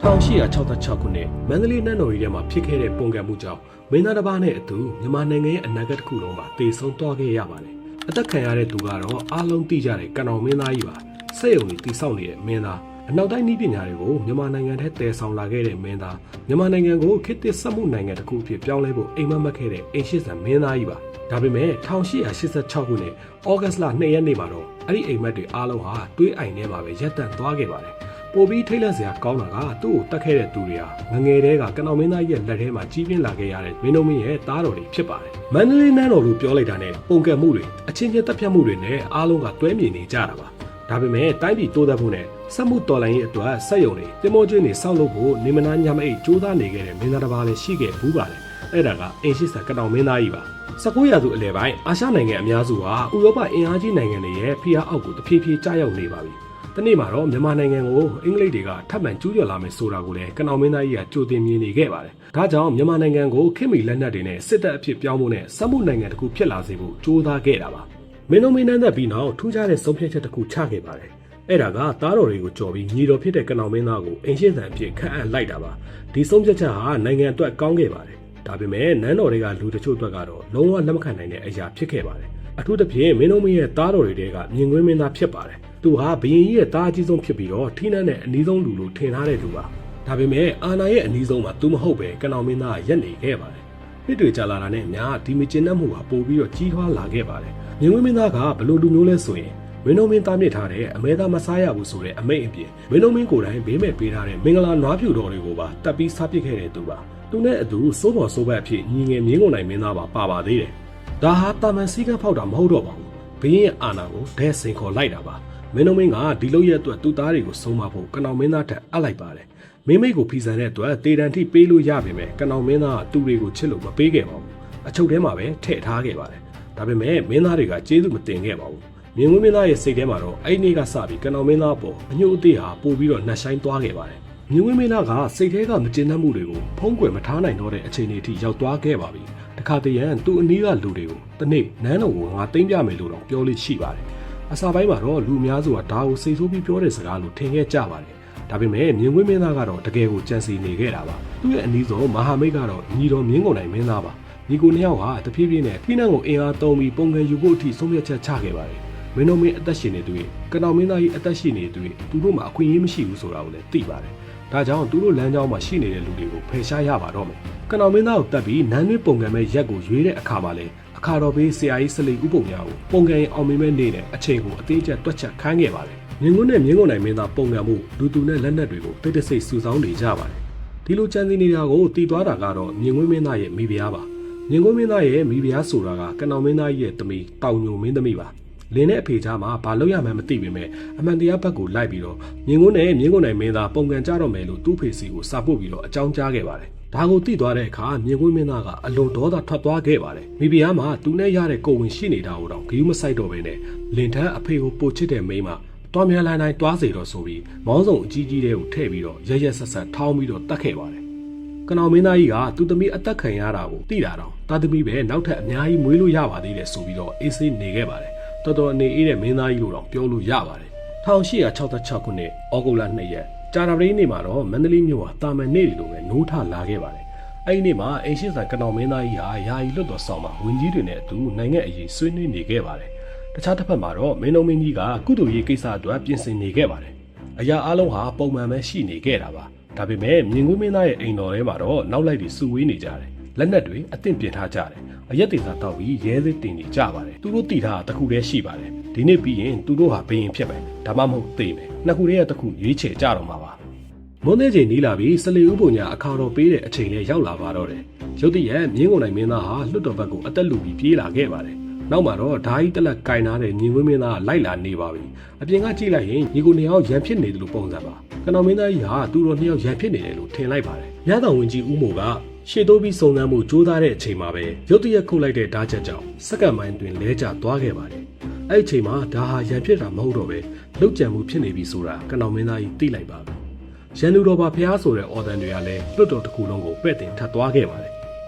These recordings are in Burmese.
1866 ခုနှစ်မန္တလေးနန်းတော်ကြီးထဲမှာဖြစ်ခဲ့တဲ့ပုံကံမှုကြောင့်မင်းသားတစ်ပါးနဲ့အတူမြန်မာနိုင်ငံရဲ့အနာဂတ်တစ်ခုလုံးမှာတည်ဆုံသွားခဲ့ရပါတယ်။အသက်ခံရတဲ့သူကတော့အားလုံးသိကြတဲ့ကဏ္ဍမင်းသားကြီးပါ။စက်ရုံတွေတည်ဆောက်နေတဲ့မင်းသားအနောက်တိုင်းနည်းပညာတွေကိုမြန်မာနိုင်ငံထဲတည်ဆောင်လာခဲ့တဲ့မင်းသားမြန်မာနိုင်ငံကိုခေတ်သစ်စက်မှုနိုင်ငံတစ်ခုအဖြစ်ပြောင်းလဲဖို့အိမ်မက်ခဲ့တဲ့အိမ်ရှိစံမင်းသားကြီးပါ။ဒါပေမဲ့1886ခုနှစ်ဩဂတ်လ2ရက်နေ့မှာတော့အဲ့ဒီအိမ်မက်တွေအားလုံးဟာတွေးအိမ်ထဲမှာပဲရပ်တန့်သွားခဲ့ပါတယ်။ပိုပြီးထိတ်လန့်စရာကောင်းတာကသူ့ကိုတတ်ခဲ့တဲ့သူတွေဟာငငယ်တဲကကဏ္ဍမင်းသားရဲ့လက်ထဲမှာကြီးပြင်းလာခဲ့ရတဲ့မင်းတို့မင်းရဲ့သားတော်တွေဖြစ်ပါတယ်။မန္တလေးနန်းတော်လို့ပြောလိုက်တာနဲ့ပုံကံမှုတွေအချင်းချင်းတပ်ဖြတ်မှုတွေနဲ့အားလုံးကတွဲမြင်နေကြတာပါ။ဒါပေမဲ့တိုင်းပြည်တိုးတက်ဖို့နဲ့စက်မှုတော်လှန်ရေးအတွက်စက်ရုံတွေတင်မောကျွင်းတွေဆောက်လုပ်ဖို့နေမနာညမအိတ်ကြိုးစားနေခဲ့တဲ့မင်းသားတစ်ပါးလည်းရှိခဲ့ဘူးပါတယ်။အဲ့ဒါကအင်ရှိစံကဏ္ဍမင်းသားကြီးပါ။19ရာစုအလယ်ပိုင်းအာရှနိုင်ငံအများစုဟာဥရောပအင်အားကြီးနိုင်ငံတွေရဲ့ဖိအားအောက်ကိုတဖြည်းဖြည်းကျရောက်နေပါပြီ။ဒီနေ့မှာတော့မြန်မာနိုင်ငံကိုအင်္ဂလိပ်တွေကထပ်မံကျူးကျော်လာမယ်ဆိုတာကိုလည်းကဏ္ဍမင်းသားကြီးကကြိုတင်မြင်နေခဲ့ပါတယ်။ဒါကြောင့်မြန်မာနိုင်ငံကိုခေတ်မီလက်နက်တွေနဲ့စစ်တပ်အဖြစ်ပြောင်းဖို့နဲ့စက်မှုနိုင်ငံတစ်ခုဖြစ်လာစေဖို့ကြိုးစားခဲ့တာပါ။မင်းတို့မင်းနှံ့သက်ပြီးနောက်ထူးခြားတဲ့ဆုံးဖြတ်ချက်တစ်ခုချခဲ့ပါတယ်။အဲ့ဒါကသားတော်တွေကိုကြော်ပြီးညီတော်ဖြစ်တဲ့ကဏ္ဍမင်းသားကိုအင်ရှင်းစံအဖြစ်ခန့်အပ်လိုက်တာပါ။ဒီဆုံးဖြတ်ချက်ဟာနိုင်ငံအတွက်ကောင်းခဲ့ပါတယ်။ဒါပေမဲ့နန်းတော်တွေကလူတချို့အတွက်ကတော့လုံးဝလက်မခံနိုင်တဲ့အရာဖြစ်ခဲ့ပါတယ်။အထူးသဖြင့်မင်းတို့မင်းရဲ့သားတော်တွေကမြင်ကွင်းမင်းသားဖြစ်ပါတယ်။သူဟာဘရင်ကြီးရဲ့သားအကြီးဆုံးဖြစ်ပြီးတော့ထိနှံ့တဲ့အနီးဆုံးလူလို့ထင်ထားတဲ့လူပါဒါပေမဲ့အာနာရဲ့အနီးဆုံးမှာသူမဟုတ်ပဲကဏ္ဍမင်းသားရက်နေခဲ့ပါတယ်နှစ်တွေကြာလာတာနဲ့အမျှဒီမကျဉ်းတတ်မှုဟာပို့ပြီးတော့ကြီးထွားလာခဲ့ပါတယ်မြင်ကွင်းမင်းသားကဘလို့လူမျိုးလဲဆိုရင်မင်းတို့မင်းသားမြစ်ထားတဲ့အမဲသားမစားရဘူးဆိုတဲ့အမိန့်အပြင်မင်းတို့မင်းကိုယ်တိုင်ဘေးမဲ့ပေးထားတဲ့မင်္ဂလာနွားဖြူတော်တွေကိုပါတပ်ပြီးစားပစ်ခဲ့တဲ့သူပါသူနဲ့အတူစိုးပေါ်စိုးဘက်အဖြစ်ညီငယ်မြင်းကုန်နိုင်မင်းသားပါပါသေးတယ်ဒါဟာတာမန်စည်းကမ်းဖောက်တာမဟုတ်တော့ပါဘူးဘင်းရဲ့အာဏာကိုဒဲဆင်ခေါ်လိုက်တာပါမင်းတို့မင်းကဒီလိုရဲ့အတွက်သူ့သားတွေကိုဆုံးမဖို့ကဏ္ဍမင်းသားထက်အပ်လိုက်ပါတယ်မင်းမိတ်ကိုဖီဆန်တဲ့အတွက်တေတံထိပေးလို့ရပေမဲ့ကဏ္ဍမင်းသားကသူ့တွေကိုချစ်လို့မပေးခဲ့ပါဘူးအချုပ်ထဲမှာပဲထည့်ထားခဲ့ပါတယ်ဒါပေမဲ့မင်းသားတွေကကျေးဇူးမတင်ခဲ့ပါဘူးမြင်းဝင်းမင်းသားရဲ့စိတ်ထဲမှာတော့အဲ့ဒီနေ့ကစပြီးကဏ္ဍမင်းသားပေါ်အညှို့အသေးဟာပို့ပြီးတော့နှက်ဆိုင်သွားခဲ့ပါတယ်မြင်းဝင်းမင်းသားကစိတ်ထဲကမကျေနပ်မှုတွေကိုဖုံးကွယ်မထားနိုင်တော့တဲ့အခြေအနေအထိရောက်သွားခဲ့ပါပြီတခါတည်းရန်သူ့အနီးကလူတွေကိုတနေ့နန်းတော်ကိုငါသိမ်းပြမယ်လို့တော့ပြောလို့ရှိပါတယ်အစာပိုင်းမှာတော့လူအများစုကဒါကိုစိတ်ဆိုးပြီးပြောတဲ့စကားလို့ထင်ခဲ့ကြပါတယ်ဒါပေမဲ့မြင်းကွင်းမင်းသားကတော့တကယ်ကိုကြံစီနေခဲ့တာပါသူ့ရဲ့အနီးဆုံးမဟာမိတ်ကတော့ညီတော်မြင်းကုန်နိုင်မင်းသားပါညီကိုနှစ်ယောက်ဟာတဖြည်းဖြည်းနဲ့ဖိနှံကိုအင်အားသုံးပြီးပုံကံယူဖို့အထိဆုံးဖြတ်ချက်ချခဲ့ပါတယ်မင်းတို့မင်းအသက်ရှင်နေသူရဲ့ကဏ္ဍမင်းသားကြီးအသက်ရှင်နေသူရဲ့သူတို့မှာအခွင့်အရေးမရှိဘူးဆိုတာကိုလည်းသိပါတယ်ဒါကြောင့်သူတို့လမ်းကြောင်းမှာရှိနေတဲ့လူတွေကိုဖယ်ရှားရပါတော့မယ်ကဏ္ဍမင်းသားကိုတက်ပြီးနန်းတွင်းပုံကံမဲ့ရက်ကိုရွေးတဲ့အခါမှာလည်းအခါတော်ပေးဆရာကြီးစလိဥပုံများကိုပုံကံရင်အောင်မြင်မဲ့နေတဲ့အချိန်ကိုအသေးချက်တွက်ချက်ခိုင်းခဲ့ပါတယ်မြင်းကွန်းနဲ့မြင်းကုန်နိုင်မင်းသားပုံကံမှုလူသူနဲ့လက်နက်တွေကိုတိတ်တဆိတ်စုဆောင်းနေကြပါတယ်ဒီလိုကြံစည်နေတာကိုတည်သွားတာကတော့မြင်းကွန်းမင်းသားရဲ့မိဖုရားပါမြင်းကွန်းမင်းသားရဲ့မိဖုရားဆိုတာကကဏ္ဍမင်းသားရဲ့သမီးတောင်ညိုမင်းသမီးပါလင်းနဲ့အဖေချာမှာဘာလို့ရမှန်းမသိပေမဲ့အမှန်တရားဘက်ကိုလိုက်ပြီးတော့မြင်းကွန်းနဲ့မြင်းကုန်နိုင်မင်းသားပုံကံကြတော့မယ်လို့သူ့ဖေစီကိုစာပို့ပြီးတော့အကြောင်းကြားခဲ့ပါတယ်ဒါကိုသိသွားတဲ့အခါမြင်းကွင်းမင်းသားကအလွန်ဒေါသထွက်သွားခဲ့ပါတယ်မိဖုရားမှာသူနဲ့ရတဲ့ကိုဝင်ရှိနေတာကိုတော့ဂယုမဆိုင်တော့ဘဲနဲ့လင်ထန်းအဖေကိုပို့ချစ်တဲ့မိန်းမတွားများလိုင်းတိုင်းတွားစေတော့ဆိုပြီးမောင်းဆောင်အကြီးကြီးတွေကိုထည့်ပြီးတော့ရက်ရက်ဆက်ဆက်ထောင်းပြီးတော့တတ်ခဲ့ပါတယ်ကနောင်မင်းသားကြီးကသူ့သမီးအသက်ခံရတာကိုသိတာတော့တာသမီးပဲနောက်ထပ်အများကြီးမွေးလို့ရပါသေးတယ်ဆိုပြီးတော့အေးဆေးနေခဲ့ပါတယ်တော်တော်အနေအေးတဲ့မင်းသားကြီးလို့တော့ပြောလို့ရပါတယ်1866ခုနှစ်ဩဂုတ်လ2ရက်ကြာတာပတိနေ့မှာတော့မန္တလေးမြို့ဟာတာမန်နေ့လိုပဲနိုးထလာခဲ့ပါတယ်အဲ့ဒီနေ့မှာအင်ရှင်းဆိုင်ကနောင်မင်းသားကြီးဟာယာယီလွတ်တော်ဆောင်မှာဝင်ကြီးတွေနဲ့အတူနိုင်ငံအရေးဆွေးနွေးနေခဲ့ပါတယ်တခြားတစ်ဖက်မှာတော့မင်းတို့မင်းကြီးကကုသိုလ်ရေးကိစ္စအတွက်ပြင်ဆင်နေခဲ့ပါတယ်အရာအလုံးဟာပုံမှန်ပဲရှိနေခဲ့တာပါဒါပေမဲ့မြင်ကွင်းမင်းသားရဲ့အိမ်တော်ထဲမှာတော့နောက်လိုက်တွေစုဝေးနေကြတယ်လက်နက်တွေအသင့်ပြင်ထားကြတယ်အရက်တွေသာတောက်ပြီးရဲစစ်တင်နေကြပါတယ်သူတို့တည်ထားတာတစ်ခုတည်းရှိပါတယ်ဒီနေ့ပြီးရင်သူတို့ဟာဘယင်ဖြစ်မယ်ဒါမှမဟုတ်သေမယ်နှစ်ခုတည်းကတစ်ခုရွေးချယ်ကြတော့မှာပါမွန်းတဲ့ချိန်နီးလာပြီးစလီဥပုံညာအခါတော်ပေးတဲ့အချိန်လေးရောက်လာပါတော့တယ်ရုတ်တရက်မြင်းကုန်နိုင်မင်းသားဟာလွတ်တော်ဘက်ကိုအသက်လူပြီးပြေးလာခဲ့ပါတယ်နောက်မှာတော့ဓာကြီးတက်လက်ကင်ထားတဲ့မြင်းကွင်းမင်းသားလိုက်လာနေပါပြီအပြင်ကကြည့်လိုက်ရင်ညီကိုနှစ်ယောက်ရန်ဖြစ်နေတယ်လို့ပုံစံပါကနောင်မင်းသားကြီးဟာသူတို့နှစ်ယောက်ရန်ဖြစ်နေတယ်လို့ထင်လိုက်ပါတယ်မြတ်တော်ဝင်ကြီးဦးမိုကရှေ့တိုးပြီးစုံစမ်းမှုကြိုးစားတဲ့အချိန်မှာပဲရုတ်တရက်ခုတ်လိုက်တဲ့ဓာချက်ကြောင့်စက္ကန့်ပိုင်းတွင်လဲကျသွားခဲ့ပါတယ်အဲ့ဒီအချိန်မှာဒါဟာရန်ဖြစ်တာမဟုတ်တော့ပဲလုတ်ကြံမှုဖြစ်နေပြီဆိုတာကနောင်မင်းသားကြီးသိလိုက်ပါပြီရန်သူတော်ဘာဖျားဆိုတဲ့အော်တန်တွေကလည်းလွတ်တော်တစ်ခုလုံးကိုပဲ့တင်ထပ်သွားခဲ့ပါတယ်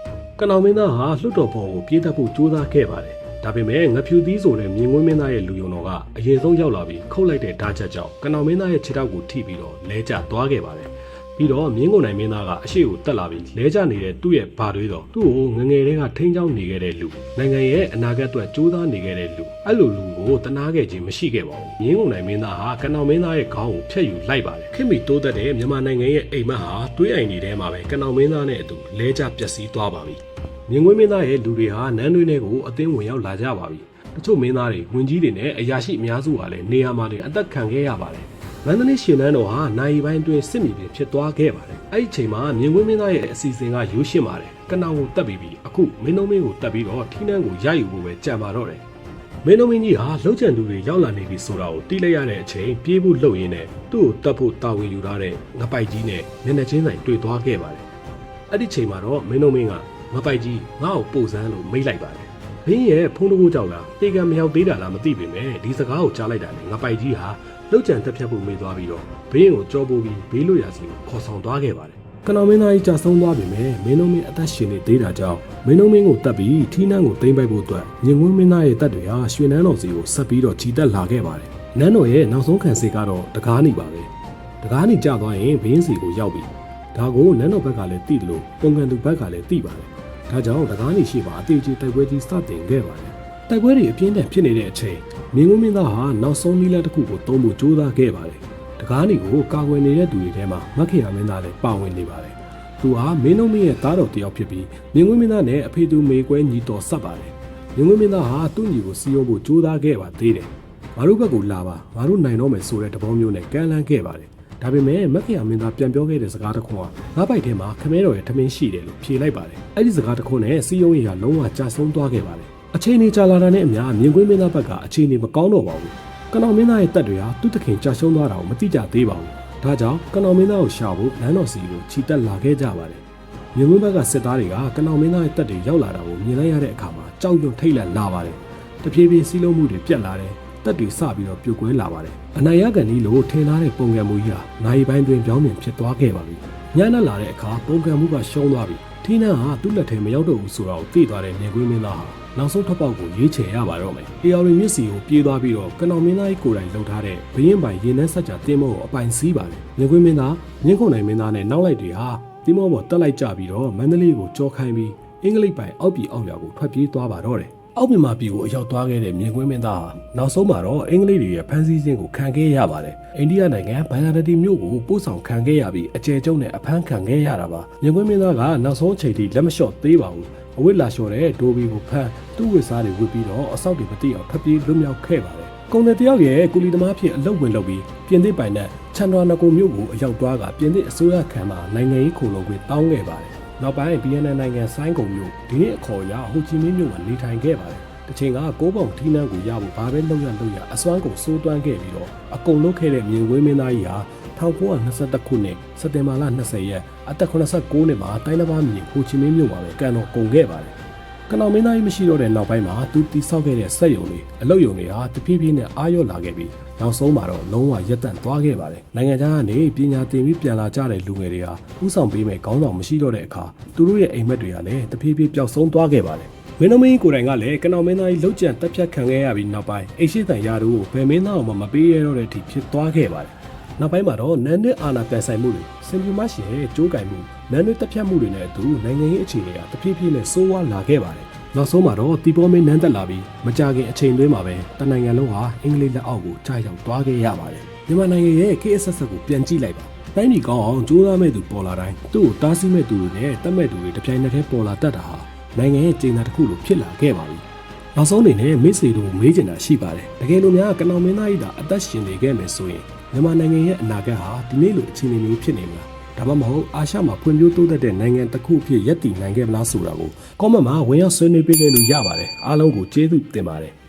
ကနောင်မင်းသားဟာလွတ်တော်ဘော်ကိုပြေးတက်ဖို့ကြိုးစားခဲ့ပါတယ်ဒါပေမဲ့ငဖြူသီးဆိုတဲ့မြင်ကွင်းမင်းသားရဲ့လူယုံတော်ကအရင်ဆုံးရောက်လာပြီးခုတ်လိုက်တဲ့ဓာချက်ကြောင့်ကနောင်မင်းသားရဲ့ခြေထောက်ကိုထိပြီးတော့လဲကျသွားခဲ့ပါတယ် ပြီးတော့မြင်းကုန်နိုင်မင်းသားကအရှိကိုတက်လာပြီးလဲကျနေတဲ့သူ့ရဲ့ဘာတွေတော့သူ့ကိုငငယ်တွေကထိန်းချောင်းနေခဲ့တဲ့လူနိုင်ငံရဲ့အနာဂတ်အတွက်ကြိုးစားနေခဲ့တဲ့လူအဲ့လိုလူကိုတနာခဲ့ခြင်းမရှိခဲ့ပါဘူးမြင်းကုန်နိုင်မင်းသားဟာကနောင်မင်းသားရဲ့ခေါင်းကိုဖျက်ယူလိုက်ပါတယ်ခင်မီတိုးတက်တဲ့မြန်မာနိုင်ငံရဲ့အိမ်မက်ဟာတွေးအိမ်နေထဲမှာပဲကနောင်မင်းသားနဲ့အတူလဲကျပျက်စီးသွားပါပြီမြင်းငွေမင်းသားရဲ့လူတွေဟာနန်းတွင်းတွေကိုအသင်းဝင်ရောက်လာကြပါပြီတချို့မင်းသားတွေဝင်ကြီးတွေနဲ့အရာရှိအများစုဟာလည်းနေရာမှာတွေအသက်ခံခဲ့ရပါတယ်မန္တလေးရှင်နန်းတော်ဟာနိုင်ပိုင်းအတွင်းစစ်မြေပြင်ဖြစ်သွားခဲ့ပါတယ်အဲ့ဒီအချိန်မှာမြင်းငွေမင်းသားရဲ့အစီအစဉ်ကရိုးရှင်းပါတယ်ကနောင်ကိုတက်ပြီးအခုမင်းတို့မင်းကိုတက်ပြီးတော့ထီးနှန်းကိုရယူဖို့ပဲကြံပါတော့တယ်မင်းတို့မင်းကြီးဟာလှုပ်ချန်သူတွေရောက်လာနေပြီဆိုတာကိုတီးလိုက်ရတဲ့အချိန်ပြေးဖို့လှုပ်ရင်းနဲ့သူ့ကိုတက်ဖို့တာဝန်ယူထားတဲ့ငပိုက်ကြီးနဲ့မျက်နှာချင်းဆိုင်တွေ့သွားခဲ့ပါတယ်အဲ့ဒီချိန်မှာတော့မင်းတို့မင်းကငပိုက်ကြီးငါ့ကိုပို့စမ်းလို့မိတ်လိုက်ပါတယ်ဘင်းရဲ့ဖုန်းတကူကြောက်လားတေကံမရောက်သေးတာလားမသိပေမဲ့ဒီစကားကိုကြားလိုက်တာနဲ့ငပိုက်ကြီးဟာလှုပ်ကြံတက်ဖြတ်ဖို့မေးသွားပြီးတော့ဘင်းကိုကြောပိုးပြီးဘေးလွတ်ရာစီကိုခေါ်ဆောင်သွားခဲ့ပါတယ်ကနောင်မင်းသားကြီးကြာဆုံးသွားပြီမဲ့မင်းတို့မင်းအသက်ရှင်နေသေးတာကြောင့်မင်းတို့မင်းကိုတက်ပြီးထီးနှန်းကိုသိမ်းပိုက်ဖို့အတွက်ညင်ဝင်းမင်းသားရဲ့တပ်တွေဟာရွှေနန်းတော်စီကိုဆက်ပြီးတော့ခြိတက်လာခဲ့ပါတယ်နန်းတော်ရဲ့နောက်ဆုံးခံစစ်ကတော့တကားနေပါပဲတကားနေကြသွားရင်ဘင်းစီကိုရောက်ပြီဒါကိုနန်းတော်ဘက်ကလည်းသိတယ်လို့ပုံကန်သူဘက်ကလည်းသိပါတယ်ဒါကြောင့်တကားနေရှိပါအသေးကြီးတိုက်ပွဲကြီးစတင်ခဲ့ပါတယ်တိုက်ပွဲတွေအပြင်းထန်ဖြစ်နေတဲ့အချိန်မင်းဝင်းမင်းသားဟာနောက်ဆုံးနည်းလမ်းတစ်ခုကိုသုံးဖို့ကြိုးစားခဲ့ပါတယ်တကားနေကိုကာကွယ်နေတဲ့သူတွေထဲမှာမခေရမင်းသားလည်းပါဝင်နေပါတယ်သူဟာမင်းတို့မင်းရဲ့သားတော်တယောက်ဖြစ်ပြီးမင်းဝင်းမင်းသားနဲ့အဖေသူမေကွဲညီတော်ဆက်ပါတယ်မင်းဝင်းမင်းသားဟာသူ့ညီကိုစီးရုံးဖို့ကြိုးစားခဲ့ပါသေးတယ်ငါတို့ဘက်ကိုလာပါငါတို့နိုင်တော့မယ်ဆိုတဲ့တဘောမျိုးနဲ့ကမ်းလှမ်းခဲ့ပါတယ်ဒါပေမဲ့မခေရမင်းသားပြန်ပြောခဲ့တဲ့စကားတစ်ခွန်းကငါးပိုက်ထဲမှာခမဲတော်ရဲ့ထမင်းရှိတယ်လို့ဖြေလိုက်ပါတယ်အဲ့ဒီစကားတစ်ခွန်းနဲ့စီးရုံးရေးဟာလုံးဝကြာဆုံးသွားခဲ့ပါတယ်အချိန်ကြီးကြာလာတာနဲ့အများမြင်ကွင်းမင်းသားဘက်ကအခြေအနေမကောင်းတော့ပါဘူးကနောင်မင်းသားရဲ့တပ်တွေဟာသူ့တခင်ကြာရှုံးသွားတာကိုမသိကြသေးပါဘူးဒါကြောင့်ကနောင်မင်းသားကိုရှာဖို့လမ်းတော်စီကိုခြိတက်လာခဲ့ကြပါတယ်မြင်ကွင်းဘက်ကစစ်သားတွေကကနောင်မင်းသားရဲ့တပ်တွေရောက်လာတာကိုမြင်လိုက်ရတဲ့အခါမှာကြောက်ရွံ့ထိတ်လန့်လာပါတယ်တဖြည်းဖြည်းစီးလုံးမှုတွေပြတ်လာတယ်တပ်တွေစပြီးတော့ပြုတ်ကွဲလာပါတယ်အနိုင်ရကန်ကြီးလိုထင်ထားတဲ့ပုံကံမှုကြီးဟာနိုင်ပိုင်းတွင်ပြောင်းပြန်ဖြစ်သွားခဲ့ပါပြီညနေလာတဲ့အခါပုံကံမှုကရှုံးသွားပြီထီးနှန်းဟာသူ့လက်ထဲမရောက်တော့ဘူးဆိုတာကိုသိသွားတဲ့မြင်ကွင်းမင်းသားဟာနောက်ဆုံးထပ်ပေါက်ကိုရွေးချယ်ရပါတော့မယ်။အေယော်ရီမြစ်စီကိုပြေးသွားပြီးတော့ကနောင်မင်းသားကြီးကိုယ်တိုင်လှုပ်ထားတဲ့ဘရင်ပိုင်ရေနန်းဆက်ကြတင်းမောကိုအပိုင်စီးပါတယ်။မြင်ကွင်းမင်းသားမြင်းခုန်နိုင်မင်းသားနဲ့နောက်လိုက်တွေဟာတင်းမောပေါ်တက်လိုက်ကြပြီးတော့မန္တလေးကိုကြောခိုင်းပြီးအင်္ဂလိပ်ပိုင်အောက်ပြည်အောက်ရွာကိုထွက်ပြေးသွားပါတော့တယ်။အောက်ပြည်မှာပြည်ကိုအရောက်သွားခဲ့တဲ့မြင်ကွင်းမင်းသားဟာနောက်ဆုံးမှာတော့အင်္ဂလိပ်တွေရဲ့ဖမ်းဆီးခြင်းကိုခံခဲ့ရပါတယ်။အိန္ဒိယနိုင်ငံဘန်ဂလာဒေ့ရှ်မြို့ကိုပို့ဆောင်ခံခဲ့ရပြီးအကျယ်ကျုံနဲ့အဖမ်းခံခဲ့ရတာပါ။မြင်ကွင်းမင်းသားကနောက်ဆုံးချိန်ထိလက်မလျှော့သေးပါဘူး။အဝိလာလျှော်တဲ့ဒိုဘီကိုဖမ်းသူ့ဝစ်စားတွေဝစ်ပြီးတော့အဆောက်တွေမတိအောင်ထွက်ပြေးလွတ်မြောက်ခဲ့ပါတယ်။ကုန်တယ်တယောက်ရဲ့ကူလီသမားဖြစ်အလုပ်ဝင်လုပ်ပြီးပြင်သစ်ပိုင်နဲ့ချန်ဒရာနကိုမြို့ကိုအရောက်သွားကပြင်သစ်အစိုးရခံမှနိုင်ငံရေးခုံလုံးကိုတောင်းခဲ့ပါတယ်။နောက်ပိုင်းဗီယက်နမ်နိုင်ငံဆိုင်းကုံမြို့ဒီနေ့အခေါ်အရဟိုချီမင်းမြို့မှာနေထိုင်ခဲ့ပါတယ်။တစ်ချိန်ကကိုးပေါင်ထီးနှန်းကိုရဖို့ဘာပဲလုပ်ရအစွမ်းကုန်စိုးတွန်းခဲ့ပြီးတော့အကုန်လုပ်ခဲ့တဲ့မြင်ကွင်းမင်းသားကြီးဟာ1921ခုနှစ်စက်တင်ဘာလ20ရက်အသက်89နှစ်မှာတိုင်းတစ်ပါးမြင်ဟိုချီမင်းမြို့မှာပဲကန်တော်ကုန်ခဲ့ပါတယ်။ကနောင်မင်းသားကြီးမရှိတော့တဲ့နောက်ပိုင်းမှာသူတိဆောက်ခဲ့တဲ့စက်ရုံတွေအလုပ်ရုံတွေဟာတဖြည်းဖြည်းနဲ့အားရော့လာခဲ့ပြီးနောက်ဆုံးမှာတော့လုံးဝရပ်တန့်သွားခဲ့ပါတယ်။နိုင်ငံခြားကနေပညာသင်ပြီးပြန်လာကြတဲ့လူငယ်တွေဟာဥဆောင်ပေးမဲ့ခေါင်းဆောင်မရှိတော့တဲ့အခါသူတို့ရဲ့အိမ်မက်တွေကလည်းတဖြည်းဖြည်းပျောက်ဆုံးသွားခဲ့ပါတယ်။မင်းတို့မင်းကိုယ်တိုင်ကလည်းကနောင်မင်းသားကြီးလှုပ်ကြံတက်ဖြတ်ခံခဲ့ရပြီးနောက်ပိုင်းအိရှိတန်ရတို့ကိုဘယ်မင်းသားအောင်မှမပေးရတော့တဲ့အထိဖြစ်သွားခဲ့ပါတယ်။နောက်ပိုင်းမှာတော့နန်းနစ်အာဏာပြန်ဆိုင်မှုတွေစင်ပြူမရှင်ရဲ့ကြိုးကင်မှုနန်းနစ်တက်ဖြတ်မှုတွေနဲ့အတူနိုင်ငံရေးအခြေအနေကတဖြည်းဖြည်းနဲ့ဆိုးဝါးလာခဲ့ပါတယ်။နောက်ဆုံးမှာတော့တီပေါ်မင်းနန်းတက်လာပြီးမကြခင်အချိန်သွင်းမှာပဲတနိုင်ငံလုံးဟာအင်္ဂလိပ်လက်အောက်ကိုကြာရောက်သွားခဲ့ရပါတယ်။မြန်မာနိုင်ငံရဲ့ KSS ကိုပြန်ကြည့်လိုက်ပါ။တိုင်းပြည်ကောင်းအောင်ကြိုးစားမဲ့သူပေါ်လာတိုင်းသူ့ကိုတားဆီးမဲ့သူတွေနဲ့တတ်မဲ့သူတွေတပြိုင်နက်တည်းပေါ်လာတတ်တာဟာနိုင်ငံရဲ့ကျေနပ်တစ်ခုလိုဖြစ်လာခဲ့ပါပြီ။နောက်ဆုံးအနေနဲ့မိတ်ဆွေတို့မေးချင်တာရှိပါတယ်။တကယ်လို့များကနောင်မင်းသားကြီးအသက်ရှင်နေခဲ့မယ်ဆိုရင်မြန်မာနိုင်ငံရဲ့အနာဂတ်ဟာဒီနေ့လိုအခြေအနေမျိုးဖြစ်နေမလား။ဒါမှမဟုတ်အာရှမှာဖွံ့ဖြိုးတိုးတက်တဲ့နိုင်ငံတစ်ခုအဖြစ်ရပ်တည်နိုင်ခဲ့မလားဆိုတာကိုကွန်မန့်မှာဝင်ရောက်ဆွေးနွေးပေးခဲ့လို့ရပါတယ်။အားလုံးကိုကျေးဇူးတင်ပါတယ်။